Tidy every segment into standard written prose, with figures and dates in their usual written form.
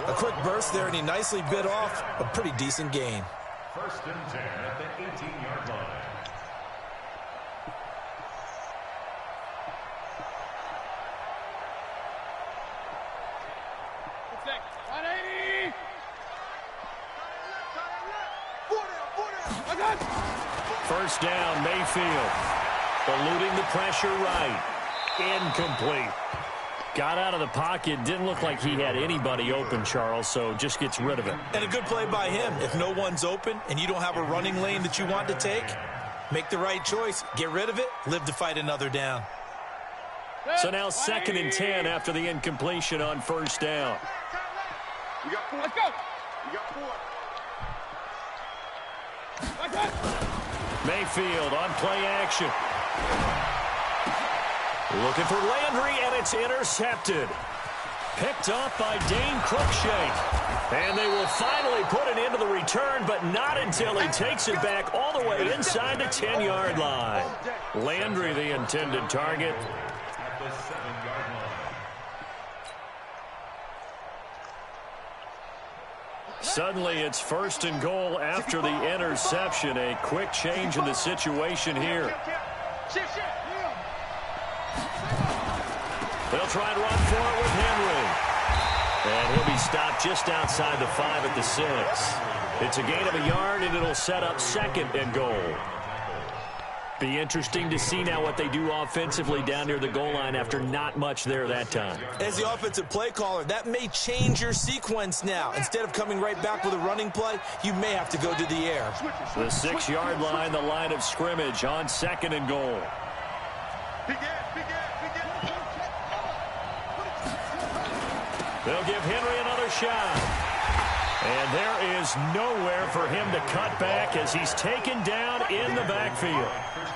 A quick burst there, and he nicely bit off a pretty decent gain. 1st and 10 at the 18-yard line. First down, Mayfield. Eluding the pressure right. Incomplete. Got out of the pocket. Didn't look like he had anybody open, Charles, so just gets rid of it. And a good play by him. If no one's open and you don't have a running lane that you want to take, make the right choice. Get rid of it. Live to fight another down. So now 2nd and 10 after the incompletion on first down. You got 4. Let's go. You got 4. Mayfield on play action. Looking for Landry, and it's intercepted. Picked off by Dane Cruikshank. And they will finally put it into the return, but not until he takes it back all the way inside the 10-yard line. Landry, the intended target. At the 7-yard line. Suddenly, it's 1st and goal after the interception. A quick change in the situation here. They'll try and run for it with Henry. And he'll be stopped just outside the 5 at the 6. It's a gain of a yard, and it'll set up 2nd and goal. Be interesting to see now what they do offensively down near the goal line after not much there that time. As the offensive play caller, that may change your sequence now. Instead of coming right back with a running play, you may have to go to the air. The 6-yard line, the line of scrimmage on 2nd and goal. They'll give Henry another shot. And there is nowhere for him to cut back as he's taken down in the backfield.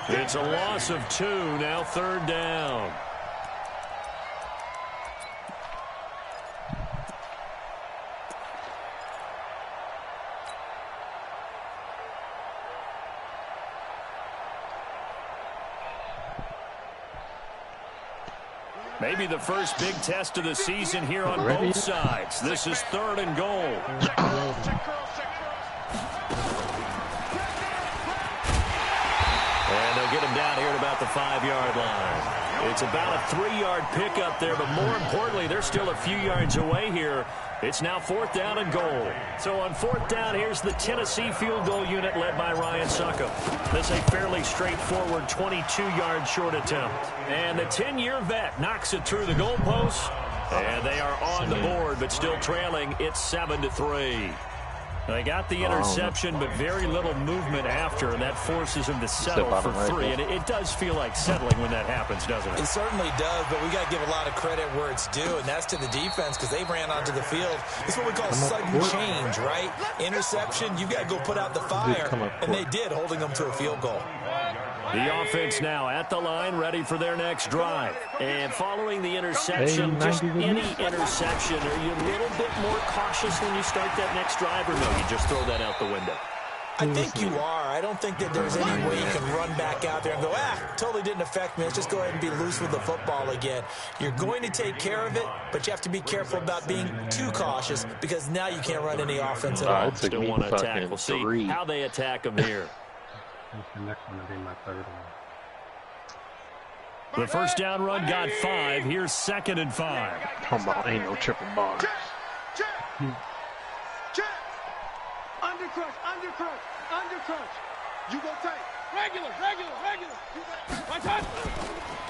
It's a loss of 2, now 3rd down. Maybe the first big test of the season here on both sides. This is 3rd and goal. And they'll get him down here at about the 5-yard line. It's about a 3-yard pickup there, but more importantly, they're still a few yards away here. It's now 4th down and goal. So on 4th down, here's the Tennessee field goal unit led by Ryan Succop. This is a fairly straightforward 22-yard short attempt. And the 10-year vet knocks it through the goalpost. And they are on the board, but still trailing. It's 7-3. They got the interception, but very little movement after, and that forces him to settle for 3. And it does feel like settling when that happens, doesn't it? It certainly does, but we got to give a lot of credit where it's due, and that's to the defense because they ran onto the field. It's what we call sudden change, right? Interception, you've got to go put out the fire, and they did, holding them to a field goal. The offense now at the line, ready for their next drive. And following the interception, just any interception, are you a little bit more cautious when you start that next drive, or no, you just throw that out the window? I think you are. I don't think that there's any way you can run back out there and go, totally didn't affect me. Let's just go ahead and be loose with the football again. You're going to take care of it, but you have to be careful about being too cautious because now you can't run any offense at all. Still want to attack. We'll see how they attack them here. The next one will be my 3rd one. The first down run got 5. Here's 2nd and 5. Come on, ain't no triple bars. Undercrush. You go tight. Regular.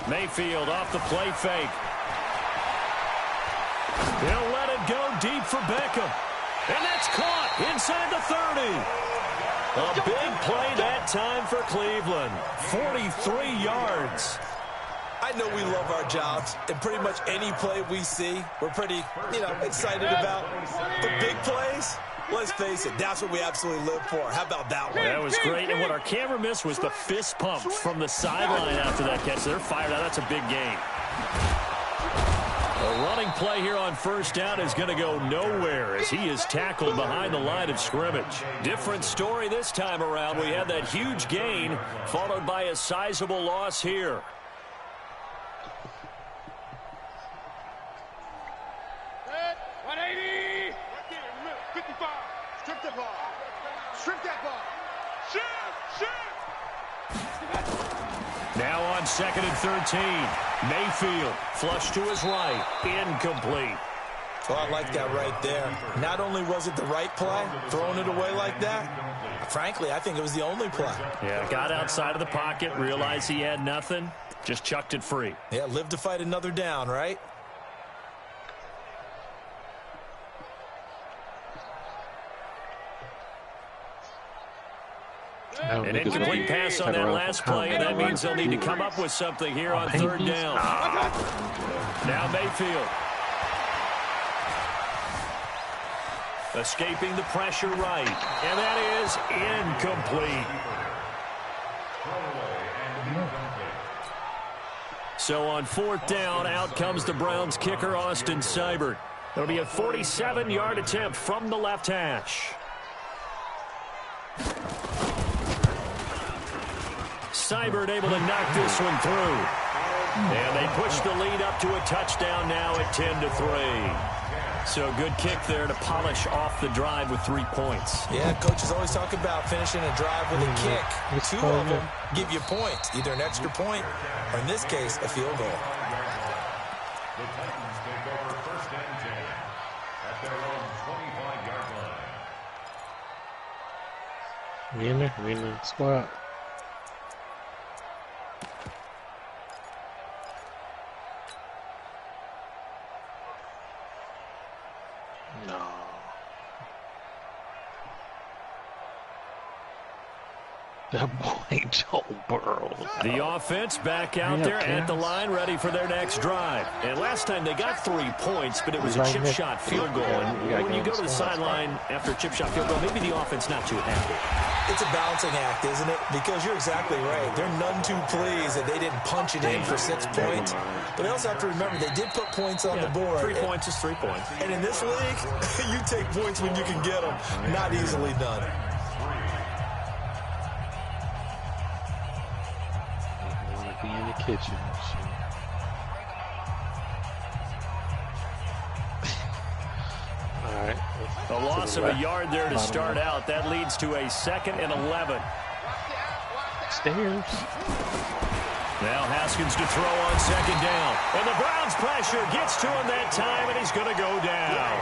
Mayfield off the play fake. He'll let it go deep for Beckham. And that's caught inside the 30. A big play that time for Cleveland. 43 yards. I know we love our jobs, and pretty much any play we see, we're pretty, excited about. The big plays, let's face it, that's what we absolutely live for. How about that one? That was great, and what our camera missed was the fist pump from the sideline after that catch. They're fired out. That's a big gain. A running play here on first down is going to go nowhere as he is tackled behind the line of scrimmage. Different story this time around. We had that huge gain followed by a sizable loss here. Set, 180. Strip the ball. Strip that ball. Shoot! Now on 2nd and 13. Mayfield, flush to his right. Incomplete. Well, I like that right there. Not only was it the right play, throwing it away like that, frankly, I think it was the only play. Yeah, got outside of the pocket, realized he had nothing, just chucked it free. Yeah, live to fight another down, right? An incomplete pass on that last play, and that means they'll need to come up with something here on 3rd down. Now Mayfield. Escaping the pressure right, and that is incomplete. So on 4th down, out comes the Browns kicker, Austin Seibert. It'll be a 47-yard attempt from the left hash. Seibert able to knock this one through. And they push the lead up to a touchdown now at 10-3. So good kick there to polish off the drive with 3 points. Yeah, coaches always talk about finishing a drive with a kick. 2 of them give you points, either an extra point or, in this case, a field goal. The Titans take over 1st and 10 at their own 25-yard line. Winner, squad. No. That boy Joe Burrow. The offense back out there at the line, ready for their next drive. And last time they got 3 points, but it was a chip shot field goal. And when you go to the sideline after a chip shot field goal, maybe the offense not too happy. It's a balancing act, isn't it? Because you're exactly right. They're none too pleased that they didn't punch it in for 6 points. But they also have to remember they did put points on the board. 3 points is 3 points. And in this league, you take points when you can get them. Not easily done. Be in the kitchen. All right. A loss of a yard there to start out. That leads to a 2nd and 11. Stairs. Now Haskins to throw on 2nd down. And the Browns pressure gets to him that time, and he's going to go down.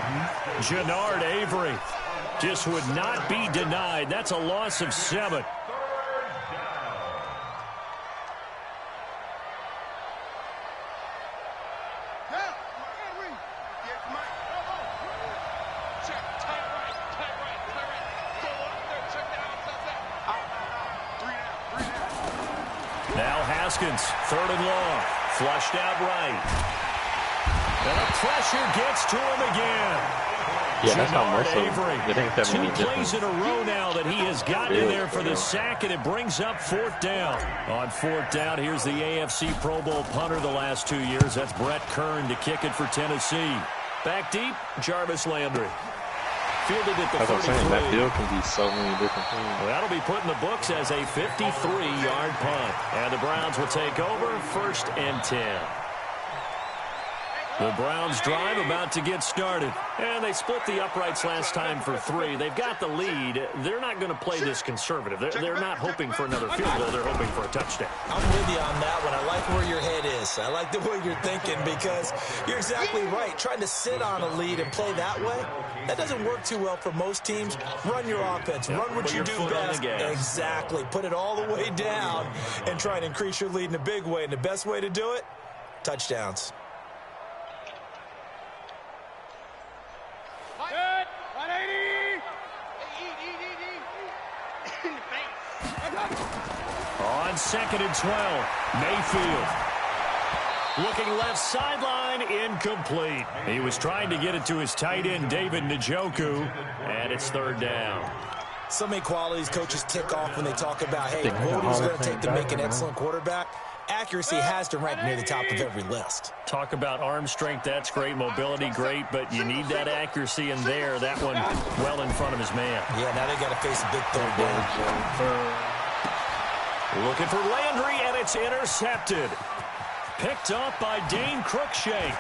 Jannard Avery just would not be denied. That's a loss of 7. Now Haskins, 3rd and long, flushed out right. And the pressure gets to him again. Yeah, that's how most of Avery. it ain't that many 2 plays in a row now that he has gotten in there for the sack, and it brings up 4th down. On 4th down, here's the AFC Pro Bowl punter the last 2 years. That's Brett Kern to kick it for Tennessee. Back deep, Jarvis Landry. Fielded at the 33. That deal can be so many different things. Well, that'll be put in the books as a 53-yard punt. And the Browns will take over 1st and 10. The Browns drive about to get started. And they split the uprights last time for 3. They've got the lead. They're not going to play this conservative. They're not hoping for another field goal. They're hoping for a touchdown. I'm with you on that one. I like where your head is. I like the way you're thinking because you're exactly right. Trying to sit on a lead and play that way, that doesn't work too well for most teams. Run your offense. Run what you do best. Exactly. Put it all the way down and try and increase your lead in a big way. And the best way to do it, touchdowns. On 2nd and 12, Mayfield. Looking left sideline, incomplete. He was trying to get it to his tight end, David Njoku, and it's 3rd down. So many qualities coaches tick off when they talk about, hey, what is it going to take to make an excellent quarterback? Accuracy has to rank near the top of every list. Talk about arm strength, that's great. Mobility, great, but you need that accuracy in there. That one well in front of his man. Yeah, now they got to face a big 3rd down. Looking for Landry, and it's intercepted. Picked up by Dane Cruikshank.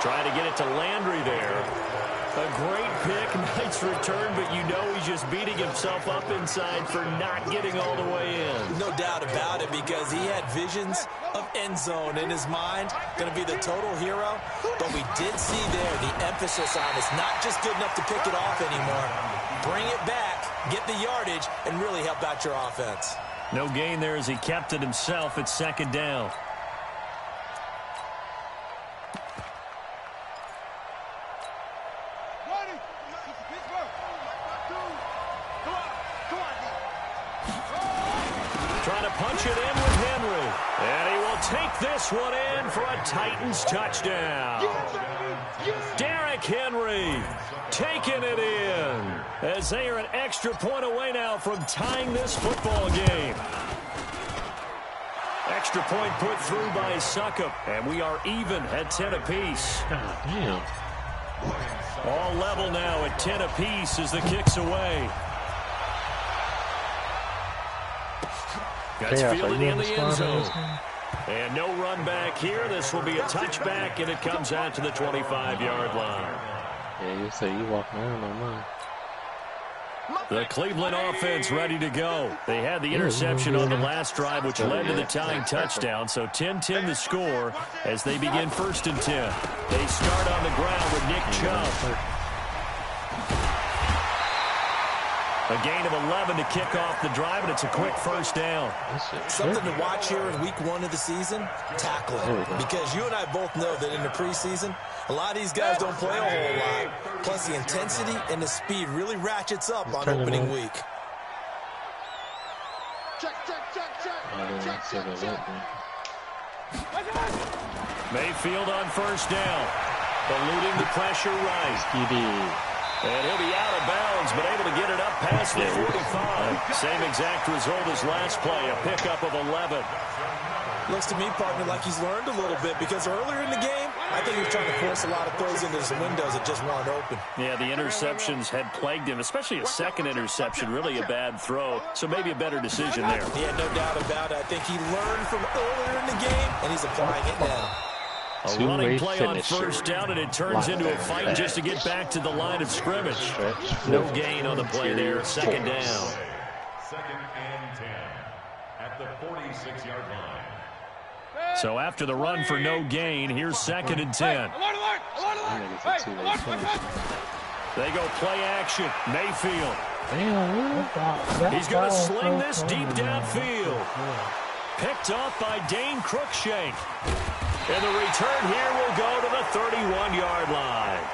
Trying to get it to Landry there. A great pick, nice return, but you know he's just beating himself up inside for not getting all the way in. No doubt about it, because he had visions of end zone in his mind. Going to be the total hero. But we did see there the emphasis on it's not just good enough to pick it off anymore. Bring it back, get the yardage, and really help out your offense. No gain there as he kept it himself at second down. Trying to punch it in with Henry. And he will take this one in for a Titans touchdown. Derrick Henry taking it in as they are an extra point away now from tying this football game. Extra point put through by Succop, and we are even at 10 apiece. God damn. All level now at 10 apiece as the kick's away. That's fielded in the end zone. And no run back here. This will be a touchback, and it comes out to the 25-yard line. Yeah, you say you walking around on mine. The Cleveland offense ready to go. They had the interception on the last drive, which led to the tying touchdown. So 10-10 the score as they begin 1st and 10. They start on the ground with Nick Chubb. A gain of 11 to kick off the drive, and it's a quick first down. Something to watch here in week 1 of the season, tackling. Because you and I both know that in the preseason, a lot of these guys don't play a whole lot. Plus, the intensity and the speed really ratchets up on opening week. Mayfield on first down. Eluding the pressure right. And he'll be out of bounds, but able to get it up past the 45. Same exact result as last play, a pickup of 11. Looks to me, partner, like he's learned a little bit, because earlier in the game, I think he was trying to force a lot of throws into some windows that just weren't open. Yeah, the interceptions had plagued him, especially a second interception, really a bad throw. So maybe a better decision there. Yeah, no doubt about it. I think he learned from earlier in the game, and he's applying it now. A running play on first down, and it turns into a fight just to get back to the line of scrimmage. No gain on the play there. Second down. 2nd and 10 at the 46-yard line. So after the run for no gain, here's 2nd and 10. They go play action. Mayfield. He's going to sling this deep downfield. Picked off by Dane Cruikshank. And the return here will go to the 31-yard line.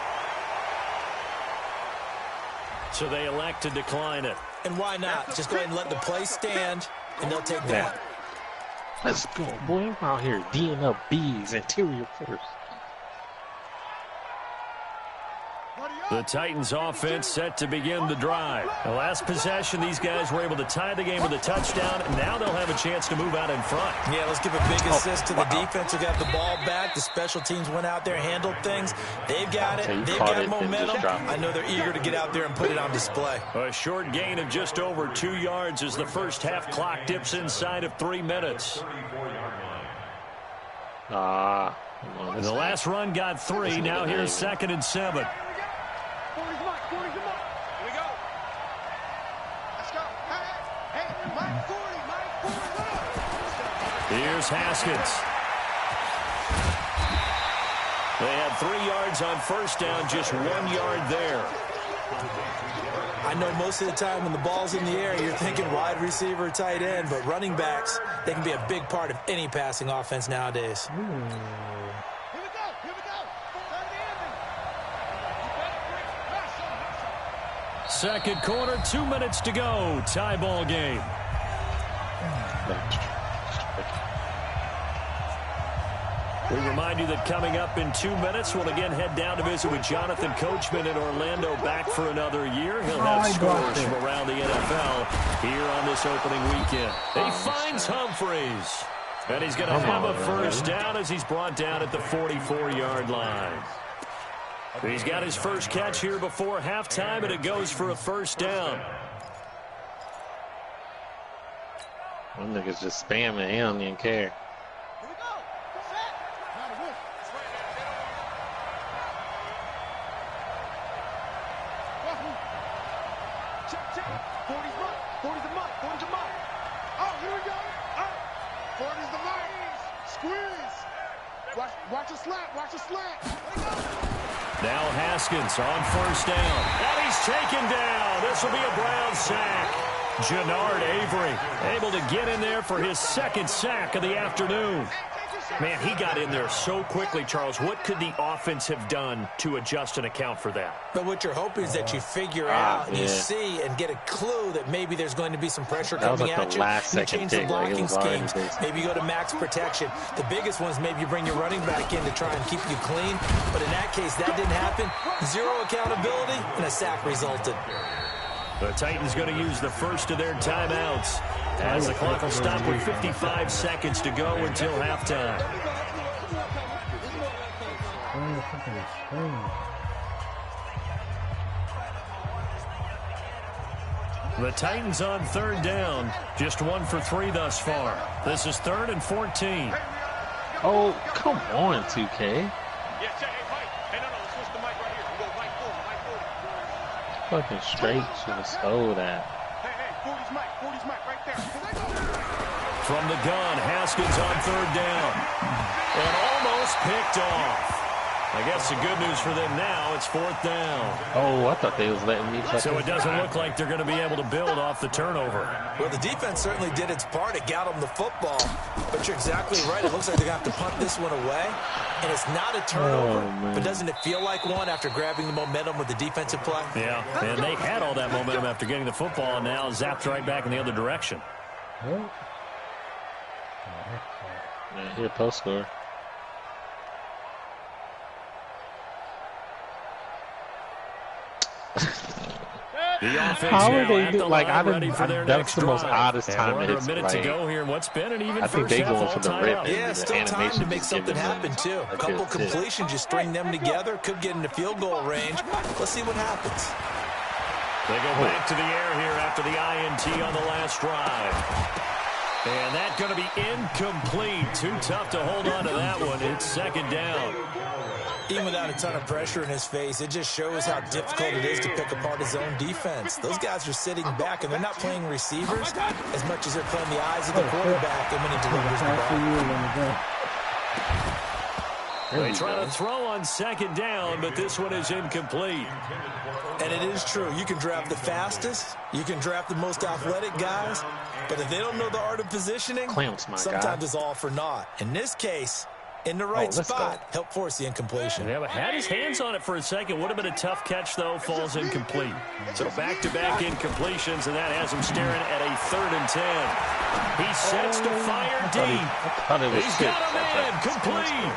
So they elect to decline it. And why not? Just go ahead and let the play stand, and they'll take that. Let's go, boy. I'm out here D'ing up B's, interior first. The Titans offense set to begin the drive. The last possession, these guys were able to tie the game with a touchdown, and now they'll have a chance to move out in front. Yeah, let's give a big assist to the defense who got the ball back. The special teams went out there, handled things. They've got it. They've got momentum. I know they're eager to get out there and put it on display. A short gain of just over 2 yards as the first half clock dips inside of 3 minutes. The last run got 3. Now here's 2nd and 7. Here's Haskins. They had 3 yards on first down, just 1 yard there. I know most of the time when the ball's in the air, you're thinking wide receiver, tight end, but running backs, they can be a big part of any passing offense nowadays. Second quarter, 2 minutes to go. Tie ball game. We remind you that coming up in 2 minutes, we'll again head down to visit with Jonathan Coachman in Orlando, back for another year. He'll have scores from around the NFL here on this opening weekend. He finds Humphreys, and he's going to have a first down as he's brought down at the 44-yard line. He's got his first catch here before halftime, and it goes for a first down. One nigga's just spamming. He don't even care. 40's mark. 40's the mark. 40's the mark. Oh, here we go. 40's the mark. Squeeze. Watch a slant. Watch a slant. Now Haskins on first down. And he's taken down. This will be a Brown sack. Jannard Avery able to get in there for his second sack of the afternoon. Man, he got in there so quickly, Charles. What could the offense have done to adjust and account for that? But what you're hoping is that you figure out and you see and get a clue that maybe there's going to be some pressure coming at you. You change the blocking schemes. Maybe you go to max protection. The biggest one is maybe you bring your running back in to try and keep you clean. But in that case, that didn't happen. Zero accountability, and a sack resulted. The Titans going to use the first of their timeouts as the clock will stop with 55 seconds to go until halftime. The Titans on third down, just 1 for 3 thus far. This is 3rd and 14. Oh, come on, 2K. Fucking straight should have stole that. Hey, 40's Mike. 40's Mike right there. From the gun, Haskins on third down. And almost picked off. I guess the good news for them now, it's 4th down. Oh, I thought they was letting me. So it doesn't look like they're going to be able to build off the turnover. Well, the defense certainly did its part. It got them the football. But you're exactly right. It looks like they're going to have to punt this one away. And it's not a turnover, but doesn't it feel like one after grabbing the momentum with the defensive play? Yeah, and they had all that momentum after getting the football, and now zapped right back in the other direction. Yeah, here, post score. The offense How now are they at the like? line ready for their That's next the most drive. oddest And time we're to under a minute to go here, and what's been an even I think first they half going all to the time rip. out. Yeah, still time animation to make just something giving them happen, too. A a couple good tip. completions, you string them together, could get into field goal range. Let's see what happens. They go back to the air here after the INT on the last drive. And that's going to be incomplete. Too tough to hold on to that one. It's 2nd down. Even without a ton of pressure in his face, it just shows how difficult it is to pick apart his own defense. Those guys are sitting back, and they're not playing receivers as much as they're playing the eyes of the quarterback and when he delivers the ball. They try to throw on 2nd down, but this one is incomplete. And it is true. You can draft the fastest. You can draft the most athletic guys. But if they don't know the art of positioning, sometimes it's all for naught. In this case, in the right spot, help force the incompletion. Yeah, but had his hands on it for a second. Would have been a tough catch, though. Falls incomplete. So back-to-back incompletions, and that has him staring at a 3rd and 10. He sets to fire deep. He's got a man complete.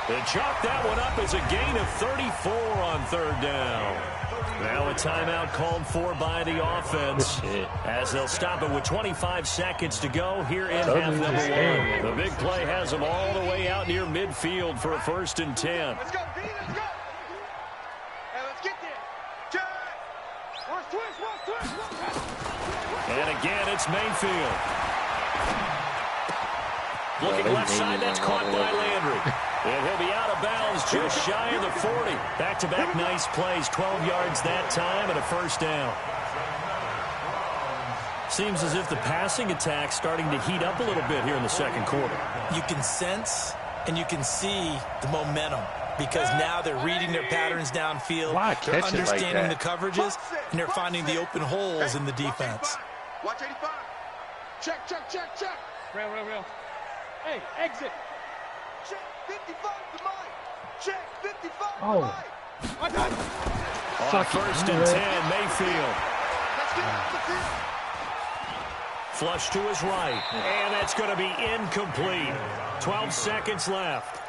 They chalk that one up as a gain of 34 on 3rd down. Now a timeout called for by the offense as they'll stop it with 25 seconds to go here in half number 1. The big play has them all the way out near midfield for a 1st and 10. Let's go, B, let's go. Hey, let's get there. Jack. Watch twist. And again, it's Mayfield. Looking left side, that's caught by Landry. And he'll be out of bounds just shy of the 40. Back-to-back nice plays, 12 yards that time and a 1st down. Seems as if the passing attack's starting to heat up a little bit here in the 2nd quarter. You can sense and you can see the momentum because now they're reading their patterns downfield. They're understanding the coverages, and they're finding the open holes in the defense. Watch 85. Check. Real. Hey, exit. Check 55 to mine. Check 55 to Oh. mine. On 1st and 10, Mayfield. Let's get off the field. Flush to his right. And that's going to be incomplete. 12 seconds left.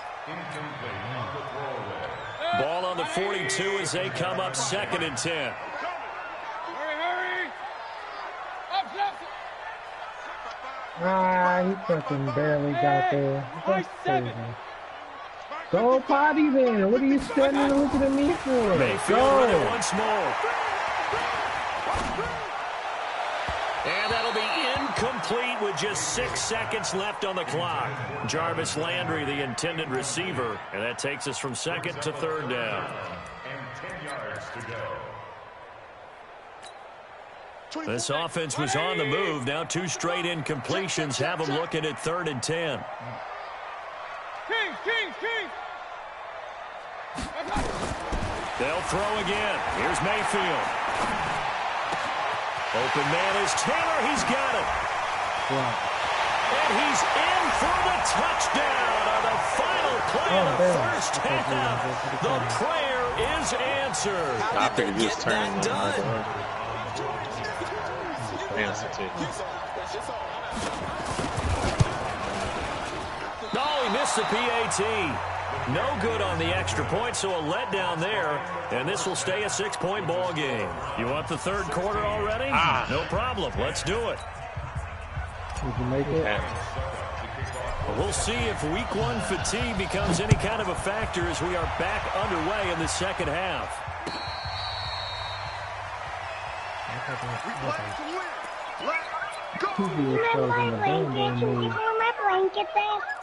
Ball on the 42 as they come up 2nd and 10. Hurry. Up, left. He fucking barely got there. That's crazy. Go potty then. What are you standing and looking at me for? Mayfield with it once more. And that'll be incomplete with just 6 seconds left on the clock. Jarvis Landry, the intended receiver. And that takes us from 2nd to 3rd down. And 10 yards to go. This offense was on the move. Now 2 straight incompletions have them looking at 3rd and 10. King. They'll throw again. Here's Mayfield. Open man is Taylor. He's got it. Wow. And he's in for the touchdown on the final play of the first half. The prayer is answered. I think he was turning done? Oh, he missed the PAT. No good on the extra point, so a letdown there. And this will stay a 6-point ball game. You want the 3rd quarter already? No problem. Let's do it. Did you make it? We'll see if week 1 fatigue becomes any kind of a factor as we are back underway in the second half.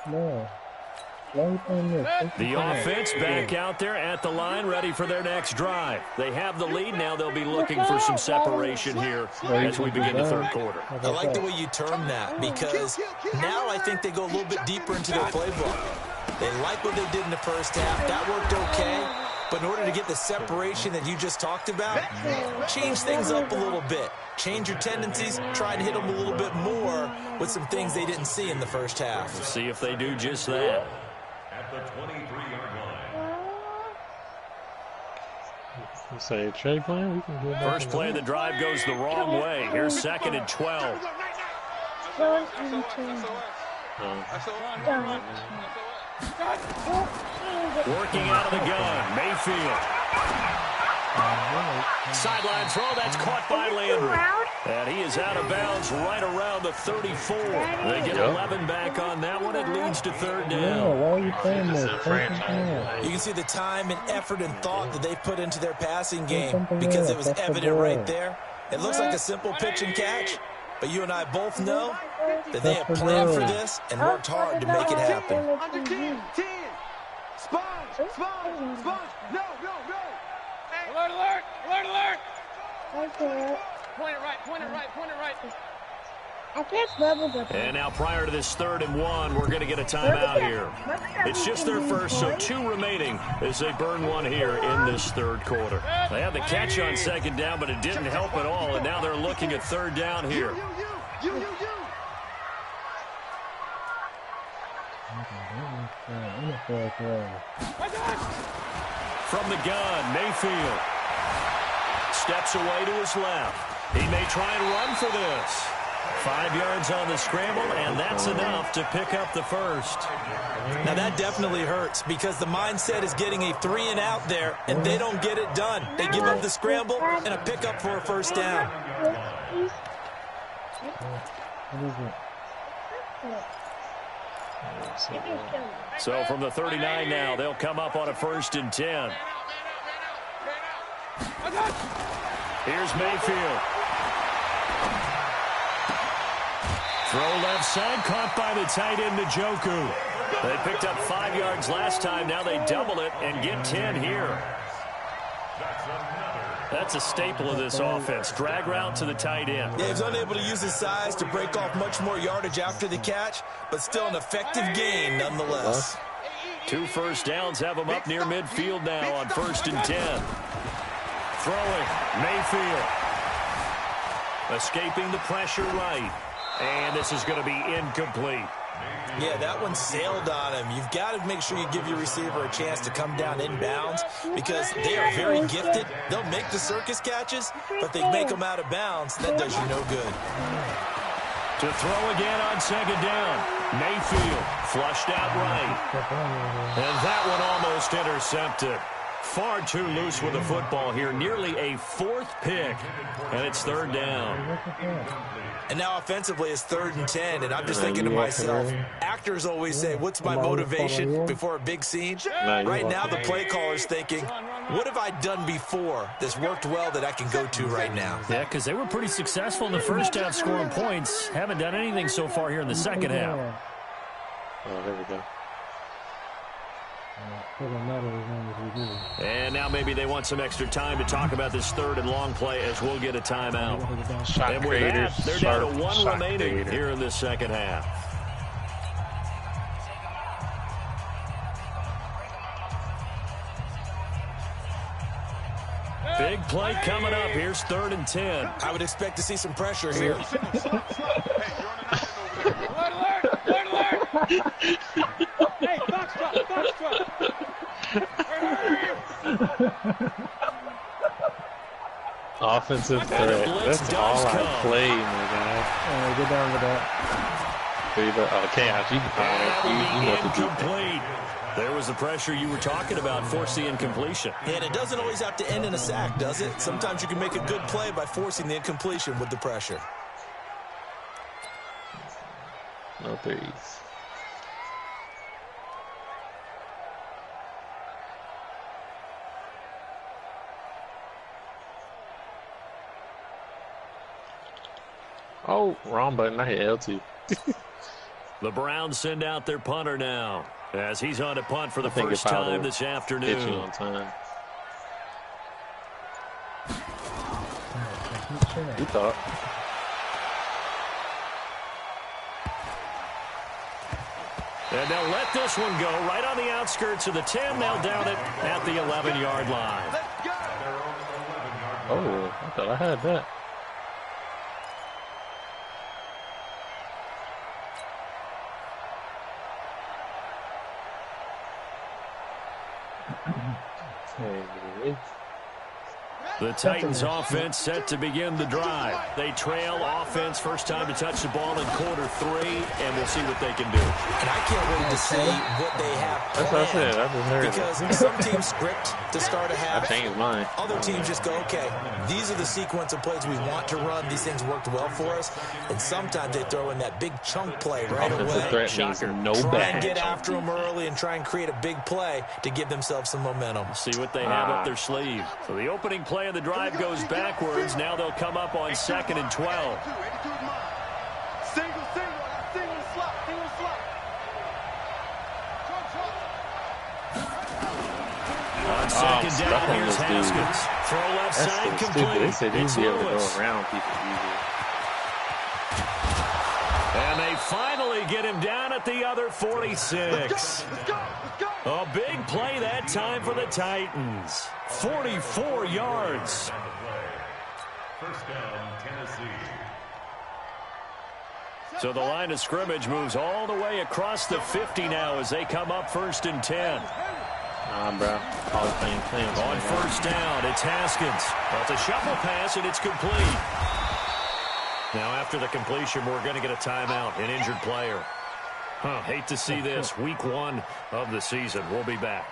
No. The offense back out there at the line, ready for their next drive. They have the lead. Now they'll be looking for some separation here as we begin the 3rd quarter. I like the way you term that, because now I think they go a little bit deeper into their playbook. They like what they did in the first half. That worked okay. But in order to get the separation that you just talked about, change things up a little bit. Change your tendencies, try to hit them a little bit more with some things they didn't see in the first half. We'll see if they do just that. At the 23-yard line. You say Trey playing? We can go back. First play of the drive goes the wrong way. Here's 2nd and 12. Working out of the gun, Mayfield. Sideline throw, that's caught by Landry. And he is out of bounds right around the 34. They get 11 back on that one. It leads to 3rd down. Yeah, why are you playing this? You can see the time and effort and thought that they put into their passing game because it was evident right there. It looks like a simple pitch and catch, but you and I both know that they have planned for this and worked hard to make it happen. Under 10. Sponge. No. Alert. Point it right. And now prior to this 3rd and 1, we're going to get a timeout here. It's just their first, so 2 remaining as they burn 1 here in this 3rd quarter. They had the catch on 2nd down, but it didn't help at all, and now they're looking at 3rd down here. From the gun, Mayfield steps away to his left. He may try and run for this. 5 yards on the scramble, and that's enough to pick up the first. Now that definitely hurts because the mindset is getting a 3-and-out there, and they don't get it done. They give up the scramble and a pickup for a first down. So from the 39 now, they'll come up on a 1st and 10. Here's Mayfield. Throw left side, caught by the tight end, Njoku. They picked up 5 yards last time. Now they double it and get 10 here. That's a staple of this offense. Drag route to the tight end. Yeah, he's unable to use his size to break off much more yardage after the catch, but still an effective gain nonetheless. 2 first downs have him up near midfield now on 1st and 10. Throwing, Mayfield. Escaping the pressure right. And this is going to be incomplete. Yeah, that one sailed on him. You've got to make sure you give your receiver a chance to come down inbounds because they are very gifted. They'll make the circus catches, but they make them out of bounds. That does you no good. To throw again on 2nd down. Mayfield flushed out right. And that one almost intercepted. Far too loose with the football here. Nearly a 4th pick. And it's 3rd down. And now offensively it's 3rd and 10. And I'm just thinking to myself, actors always say, what's my motivation before a big scene? Right now the play caller's thinking, what have I done before that's worked well that I can go to right now? Yeah, because they were pretty successful in the first half scoring points. Haven't done anything so far here in the second half. Oh, there we go. And now maybe they want some extra time to talk about this third and long play as we'll get a timeout. And with that, they're down to one remaining here in this second half. Big play coming up. Here's 3rd and 10. I would expect to see some pressure here. Hey, box truck. Offensive threat. That's all I play, my guy. Get down with that. Okay, you can find it. You know what to do. Incomplete. There was the pressure you were talking about, force the incompletion. And it doesn't always have to end in a sack, does it? Sometimes you can make a good play by forcing the incompletion with the pressure. No threes. Oh, wrong button. I hit L2. The Browns send out their punter now as he's on to punt for the first time this afternoon. Get you on time. You thought. And they'll let this one go right on the outskirts of the 10. They'll down it at the 11-yard line. Oh, I thought I had that. The Titans offense set to begin the drive. They trail offense first time to touch the ball in quarter 3, and we'll see what they can do. And I can't wait to see what they have planned. That's what I said. I just heard because it. some teams script to start a half. I changed mine. Other teams just go, okay, these are the sequence of plays we want to run. These things worked well for us. And sometimes they throw in that big chunk play right Offensive away. threat means no try back. and get after them early and try and create a big play to give themselves some momentum. See what they have up their sleeve. So the opening play of the drive goes backwards. Now they'll come up on 2nd and 12. Single slot. On 2nd down, here's Haskins. Throw left side complete. They said he'd It's be able to Lewis. go around people easily. And they finally get him down at the other 46. A big play that time for the Titans. 44 yards. First down, Tennessee. So the line of scrimmage moves all the way across the 50 now as they come up 1st and 10. Bro. All playing plans. On 1st down, it's Haskins. Well, it's a shuffle pass, and it's complete. Now, after the completion, we're going to get a timeout, an injured player. Hate to see this. Week 1 of the season. We'll be back.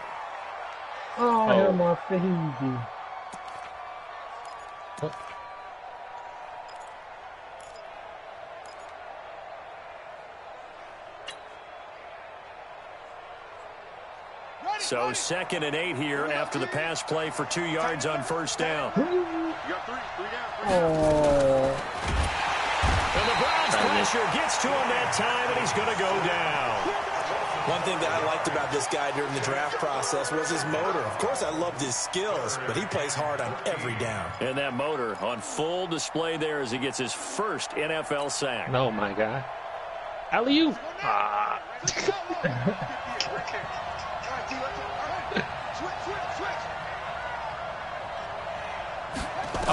Oh, I hit my baby. So 2nd and 8 here after the pass play for 2 yards on 1st down. Oh. And the Browns pressure gets to him that time, and he's going to go down. One thing that I liked about this guy during the draft process was his motor. Of course, I loved his skills, but he plays hard on every down. And that motor on full display there as he gets his first NFL sack. No, my guy. Alley-oop.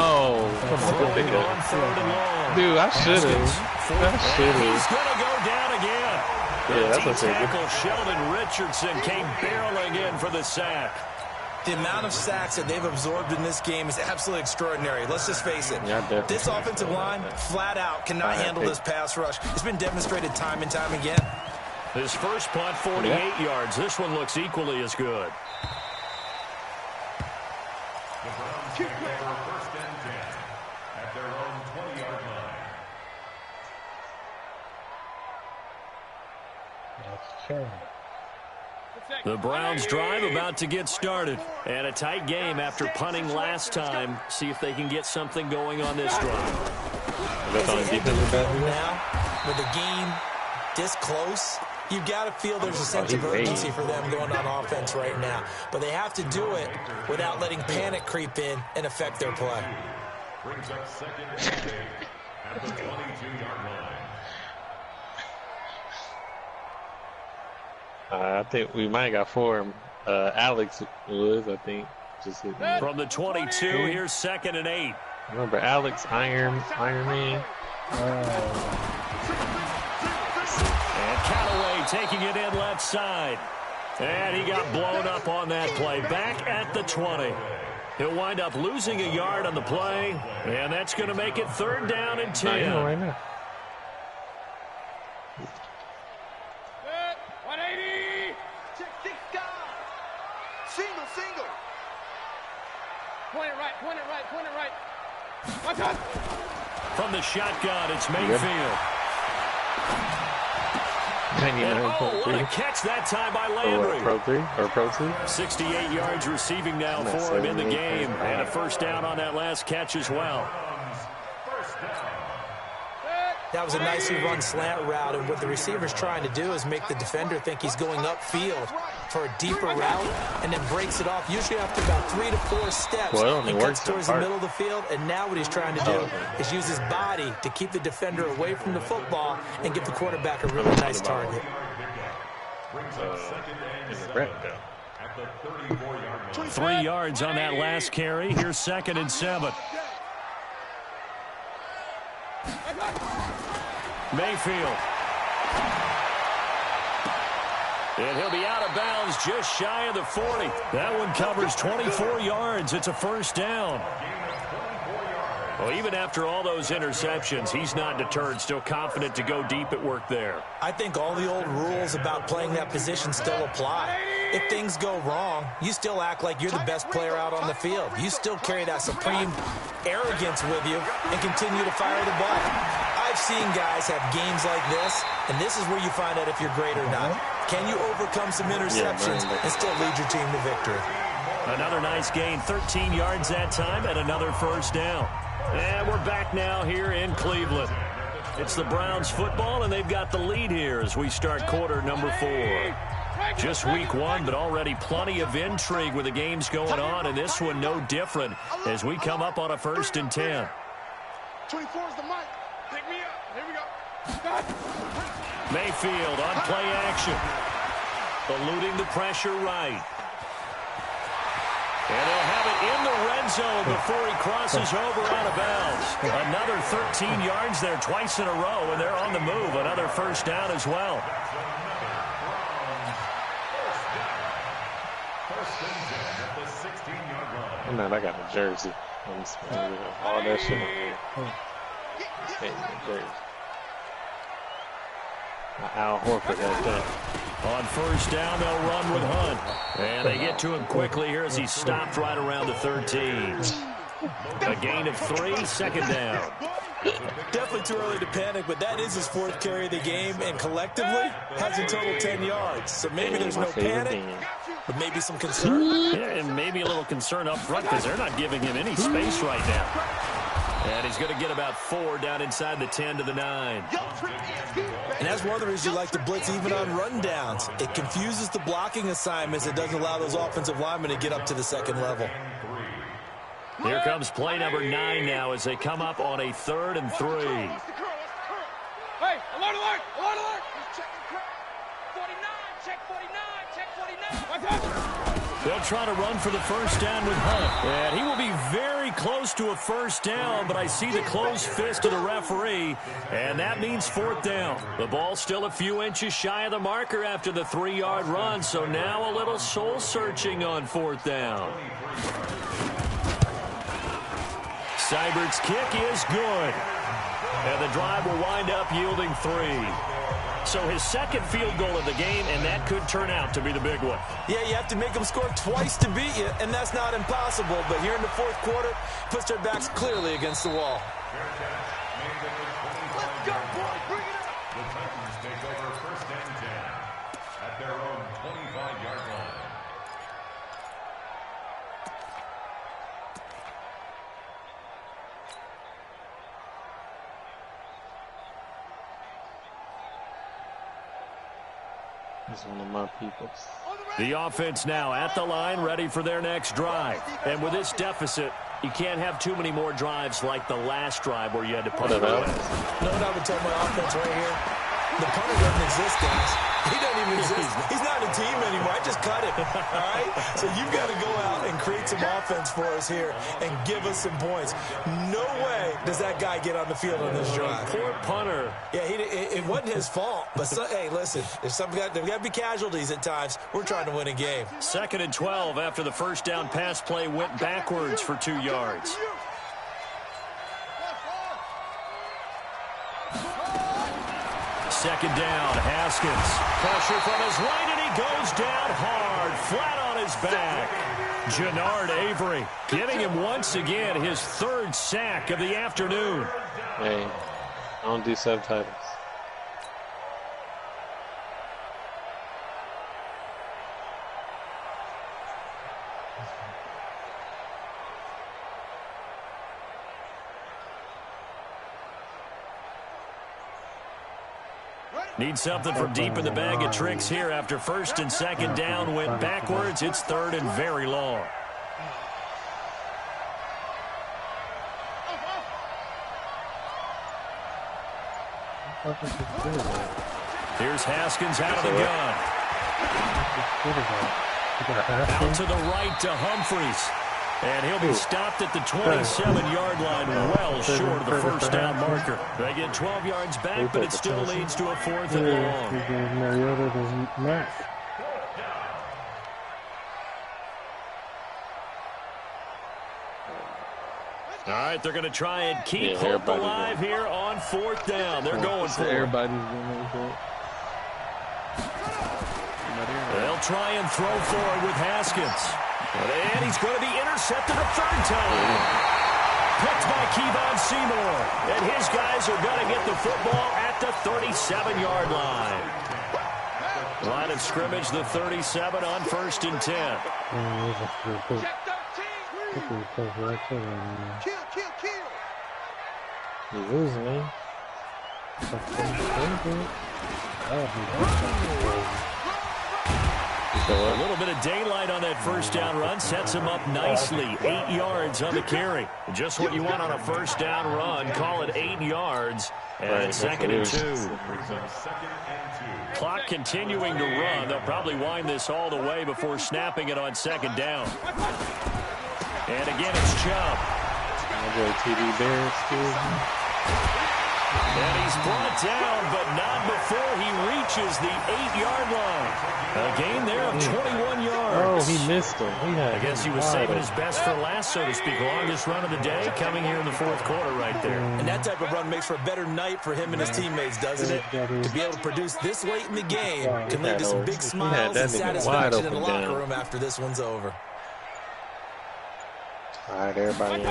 Oh, come on. On 3rd and long. Dude, I should have. He's going to go down again. Yeah, that's what I said. Tackle Sheldon Richardson came barreling in for the sack. The amount of sacks that they've absorbed in this game is absolutely extraordinary. Let's just face it. Yeah, definitely. This offensive line, flat out, cannot handle this pass rush. It's been demonstrated time and time again. His first punt, 48 yards. This one looks equally as good. The Browns take over 1st and 10 at their own 20-yard line. That's true. The Browns drive about to get started. And a tight game after punting last time. See if they can get something going on this drive. That's on defensive back. Now, with a game this close, You've got to feel there's a sense of urgency for them going on offense right now. But they have to do it without letting panic creep in and affect their play. Brings up second and 8 at the 22-yard line. I think we might have got 4. Alex was, I think. Just from the 22, here's second and 8. Remember Alex, Iron Man? And Callaway taking it in left side. And he got blown up on that play. Back at the 20. He'll wind up losing a yard on the play. And that's going to make it 3rd down and 10. I know, right now. 180. Check 6 guys. Single. Point it right. Watch out. From the shotgun, it's Mayfield. And what a catch that time by Landry. Pro 2? 68 yards receiving now for him in the game. And a first down on that last catch as well. That was a nicely run slant route, and what the receiver's trying to do is make the defender think he's going upfield for a deeper route, and then breaks it off, usually after about 3 to 4 steps, and cuts towards the middle of the field. And now what he's trying to do is use his body to keep the defender away from the football and give the quarterback a really nice target. 3 yards on that last carry. Here's 2nd and 7. Mayfield. And he'll be out of bounds just shy of the 40. That one covers 24 yards. It's a first down. Well, even after all those interceptions, he's not deterred, still confident to go deep at work there. I think all the old rules about playing that position still apply. If things go wrong, you still act like you're the best player out on the field. You still carry that supreme arrogance with you and continue to fire the ball. I've seen guys have games like this, and this is where you find out if you're great or not. Can you overcome some interceptions and still lead your team to victory? Another nice gain, 13 yards that time, and another first down. And we're back now here in Cleveland. It's the Browns football, and they've got the lead here as we start quarter number 4. Just week 1, but already plenty of intrigue with the games going on, and this one no different as we come up on a 1st and 10. 24 is the mic. Pick me up. Here we go. Mayfield on play action. Eluding the pressure right. And they'll have it in the red zone before he crosses over out of bounds. Another 13 yards there twice in a row, and they're on the move. Another first down as well. Oh, man, I got a jersey. All that shit on here. Hey, jersey. Al Horford has that. On first down, they'll run with Hunt. And they get to him quickly here as he stopped right around the 13. A gain of 3, 2nd down. Definitely too early to panic, but that is his 4th carry of the game, and collectively has a total 10 yards. So maybe there's no panic, but maybe some concern. Yeah, and maybe a little concern up front because they're not giving him any space right now. And he's going to get about 4 down inside the 10 to the 9. And that's one of the reasons you like to blitz even on rundowns. It confuses the blocking assignments. It doesn't allow those offensive linemen to get up to the 2nd level. Here comes play number 9 now as they come up on a 3rd and 3. Hey, alert! He's checking 49, check 49. They'll try to run for the first down with Hunt. And he will be very close to a first down, but I see the closed fist of the referee, and that means 4th down. The ball's still a few inches shy of the marker after the 3-yard run, so now a little soul-searching on 4th down. Seibert's kick is good. And the drive will wind up yielding 3. So his 2nd field goal of the game, and that could turn out to be the big one. Yeah, you have to make them score twice to beat you, and that's not impossible. But here in the 4th quarter, puts their backs clearly against the wall. Let's go, boy. Bring it up. The Titans take over 1st and 10 at their own 25-yard line. He's one of my peoples. The offense now at the line, ready for their next drive. And with this deficit, you can't have too many more drives like the last drive where you had to punt it away. No, I would tell my offense right here. The punter doesn't exist, guys. He doesn't even exist. He's not a team anymore. I just cut him. All right? So you've got to go out and create some offense for us here and give us some points. No way does that guy get on the field on this drive. Poor punter. Yeah, it wasn't his fault. But, hey, listen, there's got to be casualties at times. We're trying to win a game. 2nd and 12 after the first down pass play went backwards for 2 yards. Second down, Haskins. Pressure from his right, and he goes down hard, flat on his back. Jannard Avery giving him once again his 3rd sack of the afternoon. Hey, I don't do subtitles. Need something from deep in the bag of tricks here after 1st and 2nd down went backwards. It's 3rd and very long. Here's Haskins out of the gun. Out to the right to Humphries. And he'll be stopped at the 27-yard line, well short of the first down marker. They get 12 yards back, but it still leads to a 4th and long. All right, they're going to try and keep hope alive here on 4th down. They're going for it. Everybody's going for it. They'll try and throw forward with Haskins. And he's going to be intercepted a 3rd time. Picked by Kevon Seymour. And his guys are going to get the football at the 37-yard line. Line of scrimmage, the 37 on 1st and 10. He's losing, man. A little bit of daylight on that first down run sets him up nicely. 8 yards on the carry. Just what you want on a first down run. Call it 8 yards. And 2nd and 2. Clock continuing to run. They'll probably wind this all the way before snapping it on 2nd down. And again, it's Chubb. TD Bear, And he's brought down, but not before he reaches the 8-yard line. A gain there of 21 yards. Oh, he missed him. I guess he was saving his best for last, so to speak. Longest run of the day coming here in the 4th quarter right there. And that type of run makes for a better night for him and his teammates, doesn't it? To be able to produce this late in the game can lead to some big smiles and satisfaction in the locker room after this one's over. All right, everybody.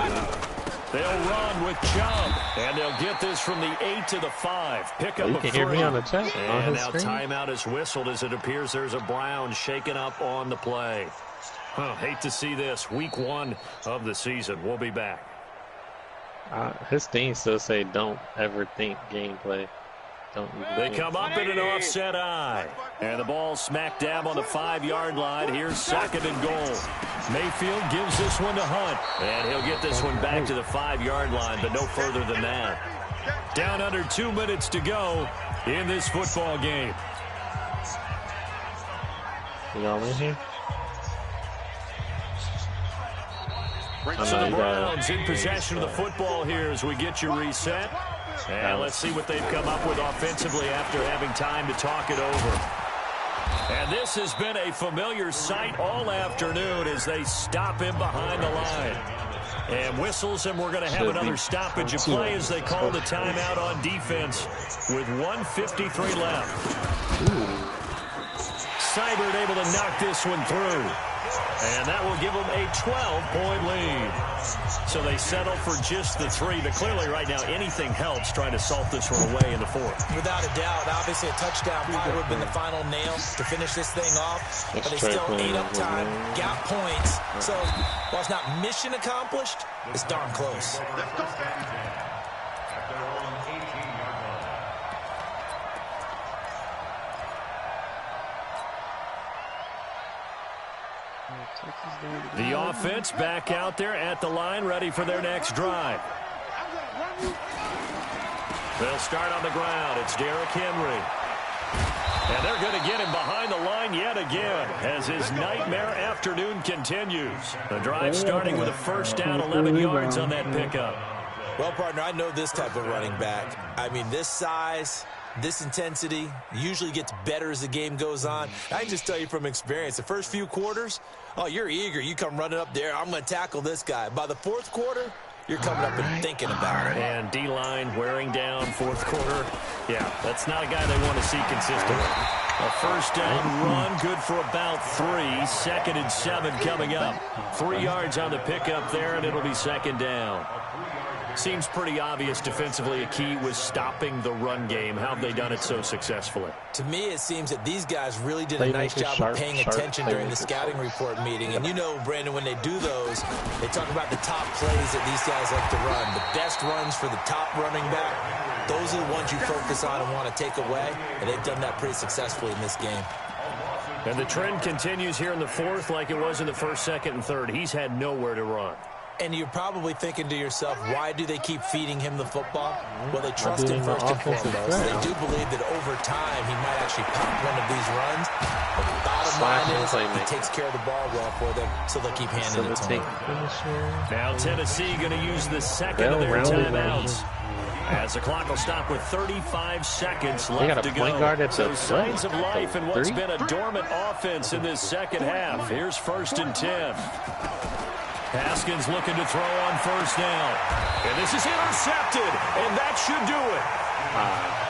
They'll run with Chubb, and they'll get this from the 8 to the 5. Pick up you can hear me on the chat. And now timeout is whistled as it appears there's a Brown shaken up on the play. Hate to see this. Week 1 of the season. We'll be back. His thing still say don't ever think gameplay. They come up in an offset eye. And the ball smack dab on the 5-yard line. Here's 2nd and goal. Mayfield gives this one to Hunt. And he'll get this one back to the 5-yard line, but no further than that. Down under 2 minutes to go in this football game. Y'all in here? So the Browns in possession of the football here as we get you reset. And let's see what they've come up with offensively after having time to talk it over. And this has been a familiar sight all afternoon as they stop him behind the line. And whistles, and we're going to have another stoppage of play as they call the timeout on defense with 1:53 left. Seibert able to knock this one through. And that will give them a 12-point lead. So they settle for just the 3. But clearly right now anything helps trying to salt this one away in the 4th. Without a doubt. Obviously a touchdown probably would have been the final nail to finish this thing off. But they still ate up time, got points. So while it's not mission accomplished, it's darn close. The offense back out there at the line, ready for their next drive. They'll start on the ground. It's Derrick Henry. And they're going to get him behind the line yet again as his nightmare afternoon continues. The drive starting with a first down, 11 yards on that pickup. Well, partner, I know this type of running back. I mean, this size, this intensity usually gets better as the game goes on. I can just tell you from experience, the first few quarters, oh, you're eager. You come running up there. I'm going to tackle this guy. By the fourth quarter, you're coming up and thinking about it. And D-line wearing down fourth quarter. Yeah, that's not a guy they want to see consistently. A first down run, good for about 3. 2nd and 7 coming up. 3 yards on the pickup there, and it'll be second down. Seems pretty obvious defensively a key was stopping the run game. How have they done it so successfully? To me, it seems that these guys really did a nice job of paying attention during the scouting report meeting. And you know, Brandon, when they do those, they talk about the top plays that these guys like to run. The best runs for the top running back, those are the ones you focus on and want to take away. And they've done that pretty successfully in this game. And the trend continues here in the fourth like it was in the first, second, and third. He's had nowhere to run. And you're probably thinking to yourself, why do they keep feeding him the football? Well, they trust him first and foremost. They do believe that over time he might actually pop one of these runs. But the bottom line is he takes care of the ball well for them, so they'll keep handing it to him. Now Tennessee going to use the second of their timeouts. As the clock will stop with 35 seconds left to go. So signs of life in what's been a dormant offense in this second half. Here's 1st and 10. Haskins looking to throw on first down. And this is intercepted, and that should do it.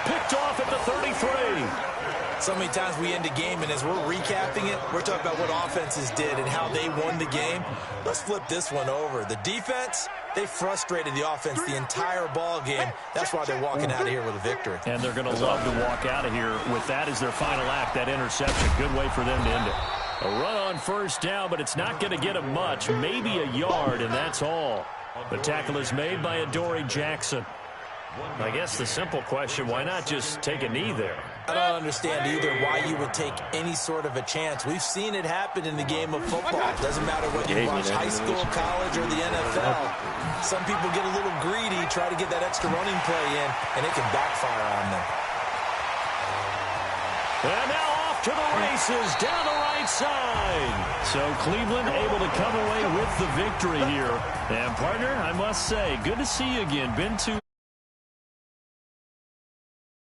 Picked off at the 33. So many times we end a game, and as we're recapping it, we're talking about what offenses did and how they won the game. Let's flip this one over. The defense, they frustrated the offense the entire ball game. That's why they're walking out of here with a victory. And they're going to love to walk out of here with that as their final act, that interception. Good way for them to end it. A run on first down, but it's not going to get him much. Maybe a yard, and that's all. The tackle is made by Adoree Jackson. I guess the simple question, why not just take a knee there? I don't understand either why you would take any sort of a chance. We've seen it happen in the game of football. It doesn't matter whether you watch high school, college, or the NFL. Some people get a little greedy, try to get that extra running play in, and it can backfire on them. And now off to the races down the right side. So Cleveland able to come away with the victory here. And partner, I must say, good to see you again. Been to